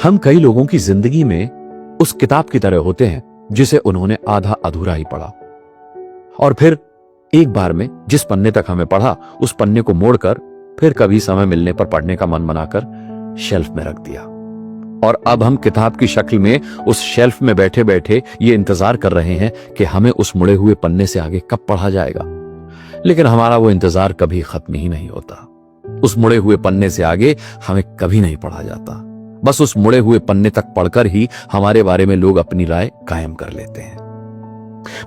हम कई लोगों की जिंदगी में उस किताब की तरह होते हैं जिसे उन्होंने आधा अधूरा ही पढ़ा, और फिर एक बार में जिस पन्ने तक हमें पढ़ा उस पन्ने को मोड़कर फिर कभी समय मिलने पर पढ़ने का मन बनाकर शेल्फ में रख दिया। और अब हम किताब की शक्ल में उस शेल्फ में बैठे बैठे ये इंतजार कर रहे हैं कि हमें उस मुड़े हुए पन्ने से आगे कब पढ़ा जाएगा। लेकिन हमारा वो इंतजार कभी खत्म ही नहीं होता। उस मुड़े हुए पन्ने से आगे हमें कभी नहीं पढ़ा जाता। बस उस मुड़े हुए पन्ने तक पढ़कर ही हमारे बारे में लोग अपनी राय कायम कर लेते हैं।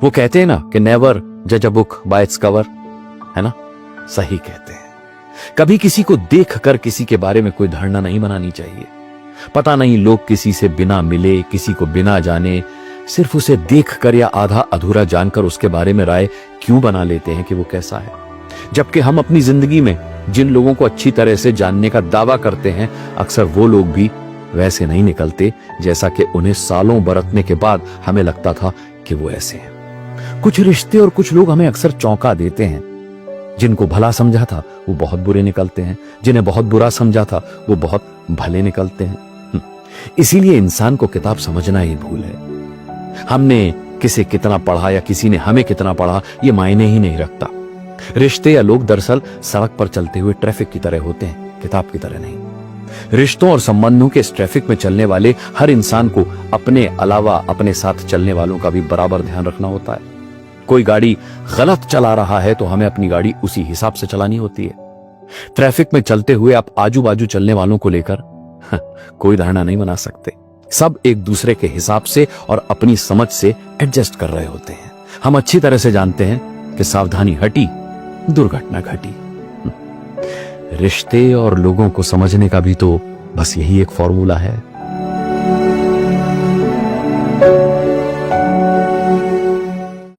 वो कहते हैं ना कि नेवर जज a book by its cover, है ना? सही कहते हैं। कभी किसी को देखकर किसी के बारे में कोई धारणा नहीं बनानी चाहिए। पता नहीं लोग किसी से बिना मिले, किसी को बिना जाने, सिर्फ उसे देखकर या आधा अधूरा जानकर उसके बारे में राय क्यों बना लेते हैं कि वो कैसा है, जबकि हम अपनी जिंदगी में जिन लोगों को अच्छी तरह से जानने का दावा करते हैं अक्सर वो लोग भी वैसे नहीं निकलते जैसा कि उन्हें सालों बरतने के बाद हमें लगता था कि वो ऐसे हैं। कुछ रिश्ते और कुछ लोग हमें अक्सर चौंका देते हैं। जिनको भला समझा था वो बहुत बुरे निकलते हैं, जिन्हें बहुत बुरा समझा था वो बहुत भले निकलते हैं। इसीलिए इंसान को किताब समझना ही भूल है। हमने किसे कितना पढ़ा या किसी ने हमें कितना पढ़ा ये मायने ही नहीं रखता। रिश्ते या लोग दरअसल सड़क पर चलते हुए ट्रैफिक की तरह होते हैं, किताब की तरह नहीं। रिश्तों और संबंधों के इस ट्रैफिक में चलने वाले हर इंसान को अपने अलावा अपने साथ चलने वालों का भी बराबर ध्यान रखना होता है। कोई गाड़ी गलत चला रहा है तो हमें अपनी गाड़ी उसी हिसाब से चलानी होती है। ट्रैफिक में चलते हुए आप आजू बाजू चलने वालों को लेकर कोई धारणा नहीं बना सकते। सब एक दूसरे के हिसाब से और अपनी समझ से एडजस्ट कर रहे होते हैं। हम अच्छी तरह से जानते हैं कि सावधानी हटी, दुर्घटना घटी। रिश्ते और लोगों को समझने का भी तो बस यही एक फॉर्मूला है।